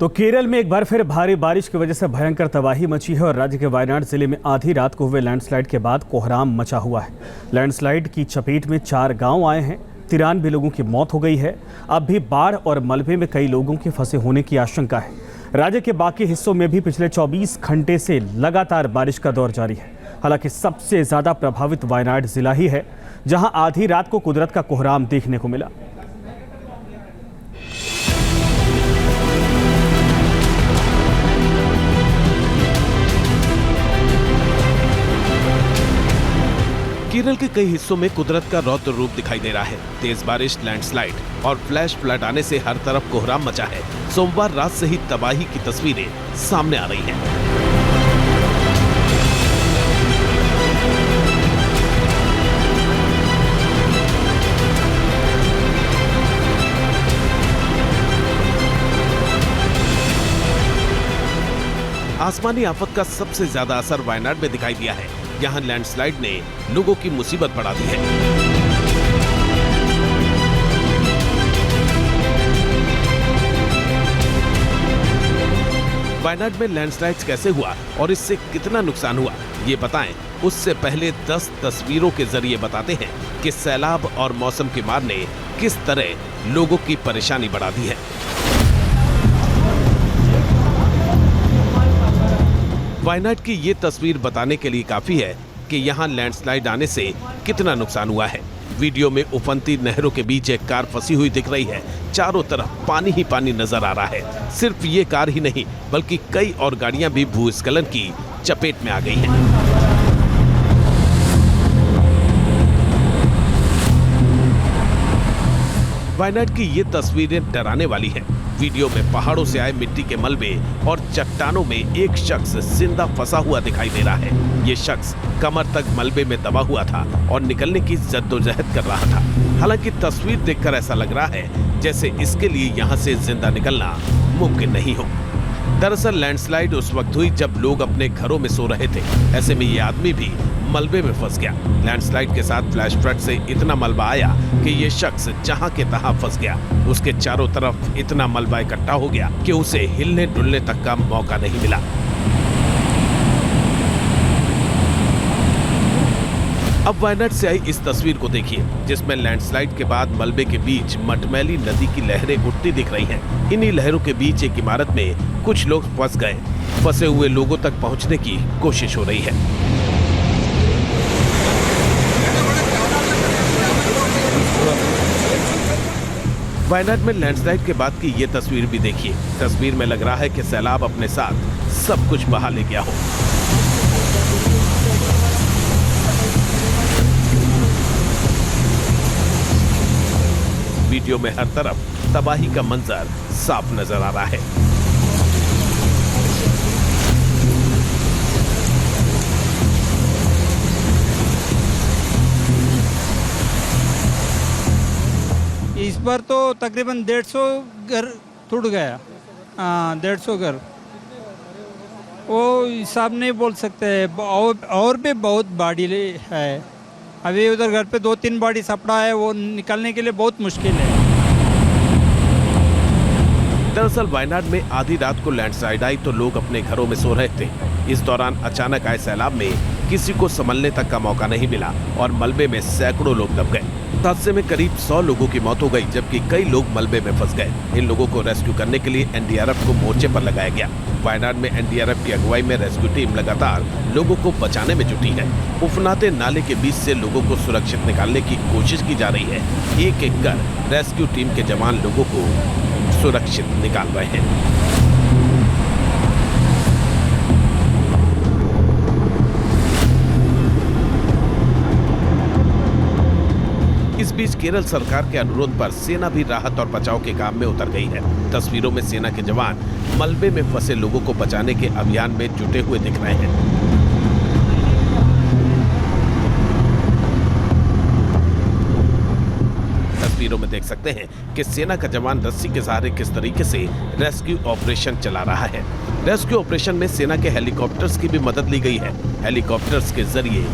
तो केरल में एक बार फिर भारी बारिश की वजह से भयंकर तबाही मची है और राज्य के वायनाड जिले में आधी रात को हुए लैंडस्लाइड के बाद कोहराम मचा हुआ है। लैंडस्लाइड की चपेट में 4 गांव आए हैं। 93 लोगों की मौत हो गई है। अब भी बाढ़ और मलबे में कई लोगों के फंसे होने की आशंका है। राज्य के बाकी हिस्सों में भी पिछले 24 घंटे से लगातार बारिश का दौर जारी है। हालांकि सबसे ज्यादा प्रभावित वायनाड जिला ही है, जहां आधी रात को कुदरत का कोहराम देखने को मिला। केरल के कई हिस्सों में कुदरत का रौद्र रूप दिखाई दे रहा है। तेज बारिश, लैंडस्लाइड और फ्लैश फ्लड आने से हर तरफ कोहराम मचा है। सोमवार रात से ही तबाही की तस्वीरें सामने आ रही हैं। आसमानी आफत का सबसे ज्यादा असर वायनाड में दिखाई दिया है। यहाँ लैंडस्लाइड ने लोगों की मुसीबत बढ़ा दी है। वायनाड में लैंडस्लाइड कैसे हुआ और इससे कितना नुकसान हुआ, ये बताएं। उससे पहले 10 तस्वीरों के जरिए बताते हैं कि सैलाब और मौसम की मार ने किस तरह लोगों की परेशानी बढ़ा दी है। वायनाड की ये तस्वीर बताने के लिए काफी है कि यहाँ लैंडस्लाइड आने से कितना नुकसान हुआ है। वीडियो में उफनती नहरों के बीच एक कार फंसी हुई दिख रही है। चारों तरफ पानी ही पानी नजर आ रहा है। सिर्फ ये कार ही नहीं, बल्कि कई और गाड़ियां भी भूस्खलन की चपेट में आ गई हैं। वायनाड की ये तस्वीरें डराने वाली हैं। वीडियो में पहाड़ों से आए मिट्टी के मलबे और चट्टानों में एक शख्स जिंदा फंसा हुआ दिखाई दे रहा है। ये शख्स कमर तक मलबे में दबा हुआ था और निकलने की जद्दोजहद कर रहा था। हालांकि तस्वीर देखकर ऐसा लग रहा है जैसे इसके लिए यहाँ से जिंदा निकलना मुमकिन नहीं हो। दरअसल लैंडस्लाइड उस वक्त हुई जब लोग अपने घरों में सो रहे थे। ऐसे में ये आदमी भी मलबे में फंस गया। लैंडस्लाइड के साथ फ्लैश फ्लड से इतना मलबा आया कि ये शख्स जहां के तहां फंस गया। उसके चारों तरफ इतना मलबा इकट्ठा हो गया कि उसे हिलने डुलने तक का मौका नहीं मिला। अब वायनाड से आई इस तस्वीर को देखिए, जिसमें लैंडस्लाइड के बाद मलबे के बीच मटमैली नदी की लहरें उठती दिख रही हैं। इन्हीं लहरों के बीच एक इमारत में कुछ लोग फंस गए। फंसे हुए लोगों तक पहुंचने की कोशिश हो रही है। वायनाड में लैंडस्लाइड के बाद की ये तस्वीर भी देखिए। तस्वीर में लग रहा है कि सैलाब अपने साथ सब कुछ बहा ले गया हो। वीडियो में हर तरफ तबाही का मंजर साफ नजर आ रहा है। इस बार तो तकरीबन 150 घर टूट गया। 150 घर, वो हिसाब नहीं बोल सकते। और भी बहुत बाड़ी है। अभी उधर घर पे 2-3 बाड़ी सपड़ा है, वो निकलने के लिए बहुत मुश्किल है। दरअसल वायनाड में आधी रात को लैंडस्लाइड आई तो लोग अपने घरों में सो रहे थे। इस दौरान अचानक आए सैलाब में किसी को संभलने तक का मौका नहीं मिला और मलबे में सैकड़ों लोग दब गए। हादसे में करीब 100 लोगों की मौत हो गई, जबकि कई लोग मलबे में फंस गए। इन लोगों को रेस्क्यू करने के लिए एनडीआरएफ को मोर्चे पर लगाया गया। वायनाड में एनडीआरएफ की अगुवाई में रेस्क्यू टीम लगातार लोगों को बचाने में जुटी है। उफनाते नाले के बीच से लोगों को सुरक्षित निकालने की कोशिश की जा रही है। एक एक कर रेस्क्यू टीम के जवान लोगों को सुरक्षित निकाल रहे हैं। इस बीच केरल सरकार के अनुरोध पर सेना भी राहत और बचाव के काम में उतर गई है। तस्वीरों में सेना के जवान मलबे में फंसे लोगों को बचाने के अभियान में जुटे हुए दिख रहे हैं। तस्वीरों में देख सकते हैं कि सेना का जवान रस्सी के सहारे किस तरीके से रेस्क्यू ऑपरेशन चला रहा है। रेस्क्यू ऑपरेशन में सेना के हेलीकॉप्टर्स की भी मदद ली गई है। हेलीकॉप्टर्स के जरिए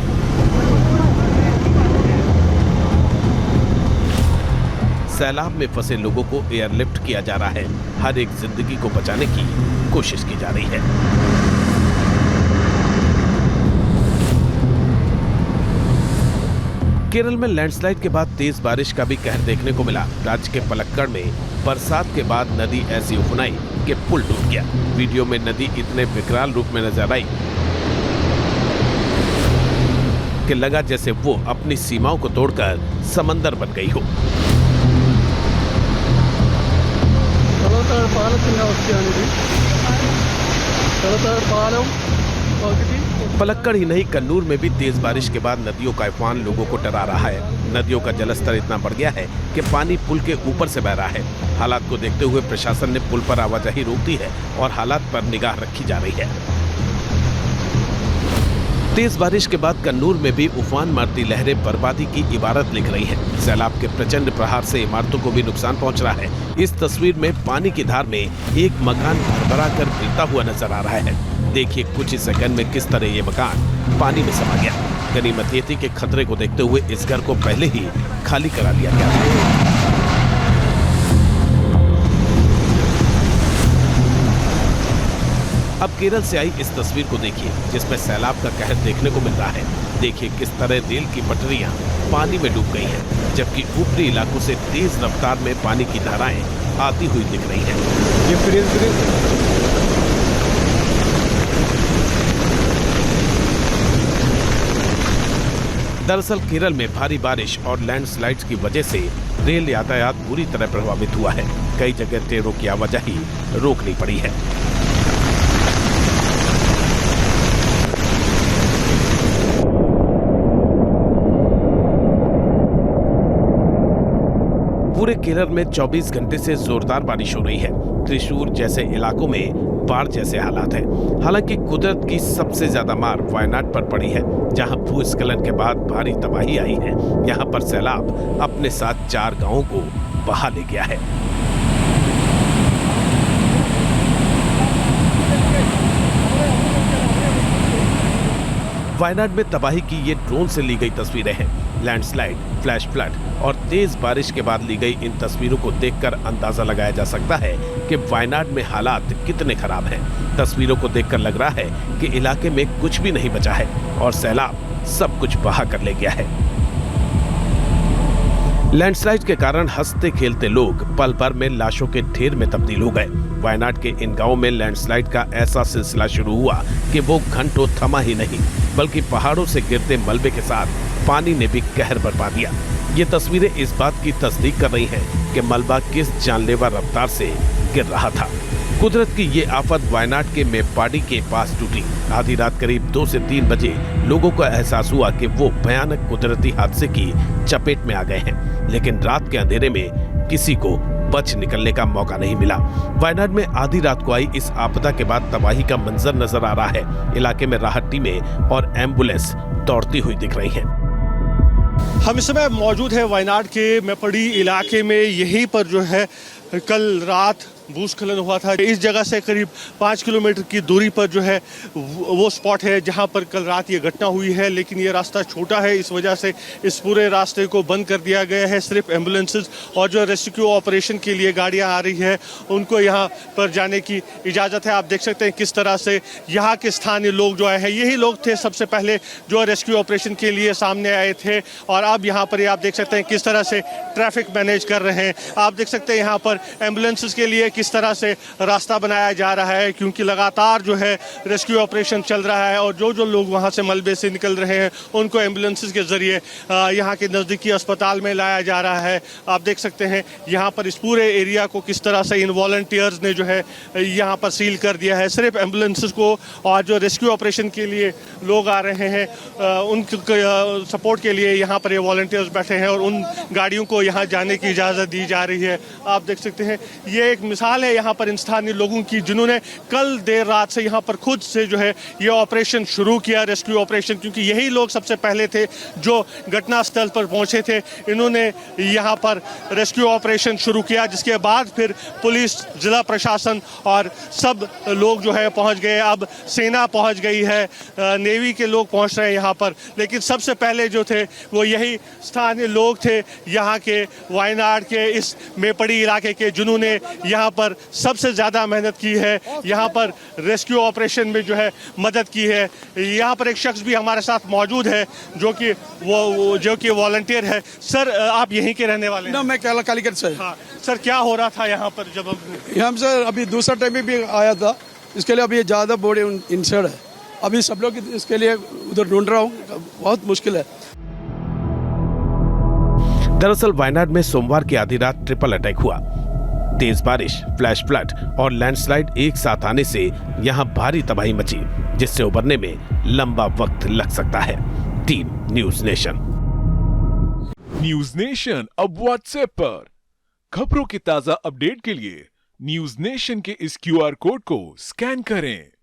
सैलाब में फंसे लोगों को एयरलिफ्ट किया जा रहा है। हर एक जिंदगी को बचाने की कोशिश की जा रही है। केरल में लैंडस्लाइड के बाद तेज बारिश का भी कहर देखने को मिला। राज्य के पलक्कड़ में बरसात के बाद नदी ऐसी उफनाई कि पुल डूब गया। वीडियो में नदी इतने विकराल रूप में नजर आई कि लगा जैसे वो अपनी सीमाओं को तोड़कर समंदर बन गई हो। पलक्कड़ ही नहीं, कन्नूर में भी तेज बारिश के बाद नदियों का उफान लोगों को डरा रहा है। नदियों का जलस्तर इतना बढ़ गया है कि पानी पुल के ऊपर से बह रहा है। हालात को देखते हुए प्रशासन ने पुल पर आवाजाही रोक दी है और हालात पर निगाह रखी जा रही है। तेज बारिश के बाद कन्नूर में भी उफान मारती लहरें बर्बादी की इबारत लिख रही हैं। सैलाब के प्रचंड प्रहार से इमारतों को भी नुकसान पहुंच रहा है। इस तस्वीर में पानी की धार में एक मकान भरभरा कर गिरता हुआ नजर आ रहा है। देखिए कुछ ही सेकंड में किस तरह ये मकान पानी में समा गया। गनीमत ये थी कि खतरे को देखते हुए इस घर को पहले ही खाली करा लिया गया था। अब केरल से आई इस तस्वीर को देखिए जिसमें सैलाब का कहर देखने को मिल रहा है। देखिए किस तरह रेल की पटरियां पानी में डूब गई हैं, जबकि ऊपरी इलाकों से तेज रफ्तार में पानी की धाराएं आती हुई दिख रही हैं। दरअसल केरल में भारी बारिश और लैंडस्लाइड्स की वजह से रेल यातायात बुरी तरह प्रभावित हुआ है। कई जगह ट्रेनों की आवाजाही रोकनी पड़ी है। पूरे केरल में 24 घंटे से जोरदार बारिश हो रही है। त्रिशूर जैसे इलाकों में बाढ़ जैसे हालात हैं। हालांकि कुदरत की सबसे ज्यादा मार वायनाड पर पड़ी है, जहां भूस्खलन के बाद भारी तबाही आई है। यहां पर सैलाब अपने साथ 4 गांवों को बहा ले गया है। वायनाड में तबाही की ये ड्रोन से ली गई तस्वीरें हैं। लैंडस्लाइड, फ्लैश फ्लड और तेज बारिश के बाद ली गई इन तस्वीरों को देखकर अंदाजा लगाया जा सकता है कि वायनाड में हालात कितने खराब हैं। तस्वीरों को देखकर लग रहा है कि इलाके में कुछ भी नहीं बचा है और सैलाब सब कुछ बहा कर ले गया है। लैंडस्लाइड के कारण हंसते खेलते लोग पल भर में लाशों के ढेर में तब्दील हो गए। वायनाड के इन गांवों में लैंडस्लाइड का ऐसा सिलसिला शुरू हुआ कि वो घंटों थमा ही नहीं, बल्कि पहाड़ों से गिरते मलबे के साथ पानी ने भी कहर बरपा दिया। ये तस्वीरें इस बात की तस्दीक कर रही हैं कि मलबा किस जानलेवा रफ्तार से गिर रहा था। कुदरत की ये आफत वायनाड के मेप्पाडी के पास टूटी। आधी रात करीब 2 से 3 बजे लोगों को एहसास हुआ कि वो भयानक कुदरती हादसे की चपेट में आ गए हैं, लेकिन रात के अंधेरे में किसी को बच निकलने का मौका नहीं मिला। वायनाड में आधी रात को आई इस आपदा के बाद तबाही का मंजर नजर आ रहा है। इलाके में राहत टीमें और एम्बुलेंस दौड़ती हुई दिख रही हैं। हम इस समय मौजूद है वायनाड के मेप्पाडी इलाके में। यहीं पर जो है कल रात भूस्खलन हुआ था। इस जगह से करीब 5 किलोमीटर की दूरी पर जो है वो स्पॉट है जहां पर कल रात ये घटना हुई है, लेकिन ये रास्ता छोटा है, इस वजह से इस पूरे रास्ते को बंद कर दिया गया है। सिर्फ एम्बुलेंसेस और जो रेस्क्यू ऑपरेशन के लिए गाड़ियां आ रही है उनको यहाँ पर जाने की इजाज़त है। आप देख सकते हैं किस तरह से यहाँ के स्थानीय लोग जो आए हैं, यही लोग थे सबसे पहले जो रेस्क्यू ऑपरेशन के लिए सामने आए थे, और अब यहाँ पर आप देख सकते हैं किस तरह से ट्रैफिक मैनेज कर रहे हैं। आप देख सकते हैं यहाँ पर एम्बुलेंसेस के लिए किस तरह से रास्ता बनाया जा रहा है, क्योंकि लगातार जो है रेस्क्यू ऑपरेशन चल रहा है और जो लोग वहां से मलबे से निकल रहे हैं उनको एम्बुलेंसेस के जरिए यहाँ के नज़दीकी अस्पताल में लाया जा रहा है। आप देख सकते हैं यहाँ पर इस पूरे एरिया को किस तरह से इन वॉलंटियर्स ने जो है यहाँ पर सील कर दिया है। सिर्फ एम्बुलेंसेस को और जो रेस्क्यू ऑपरेशन के लिए लोग आ रहे हैं उनके सपोर्ट के लिए यहाँ पर ये वॉलंटियर्स बैठे हैं और उन गाड़ियों को यहाँ जाने की इजाज़त दी जा रही है। आप देख सकते हैं ये एक मिसाल मिसाल है यहाँ पर इन स्थानीय लोगों की, जिन्होंने कल देर रात से यहाँ पर खुद से जो है ये ऑपरेशन शुरू किया, रेस्क्यू ऑपरेशन, क्योंकि यही लोग सबसे पहले थे जो घटनास्थल पर पहुंचे थे। इन्होंने यहाँ पर रेस्क्यू ऑपरेशन शुरू किया, जिसके बाद फिर पुलिस, जिला प्रशासन और सब लोग जो है पहुंच गए। अब सेना पहुंच गई है, नेवी के लोग पहुंच रहे हैं यहाँ पर, लेकिन सबसे पहले जो थे वो यही स्थानीय लोग थे यहाँ के, वायनाड के इस मेपड़ी इलाके के, जिन्होंने यहाँ पर सबसे ज़्यादा मेहनत की है, यहाँ पर रेस्क्यू ऑपरेशन में जो है मदद की है। यहाँ पर एक शख्स भी हमारे साथ मौजूद है जो कि वॉलंटियर है। सर, आप यहीं के रहने वाले हैं? ना, मैं कालीगढ़ से। हाँ सर, क्या हो रहा था यहाँ पर जब हम सर अभी दूसरा टाइम में भी आया था, इसके लिए अभी ज़्यादा बॉडी इंजर्ड है। अभी सब लोग इसके लिए उधर ढूंढ रहा हूँ, बहुत मुश्किल है। दरअसल वायनाड में सोमवार की आधी रात ट्रिपल अटैक हुआ। तेज बारिश, फ्लैश फ्लड और लैंडस्लाइड एक साथ आने से यहां भारी तबाही मची, जिससे उबरने में लंबा वक्त लग सकता है। Team news nation. News nation अब व्हाट्सएप पर खबरों की ताजा अपडेट के लिए न्यूज नेशन के इस QR कोड को स्कैन करें।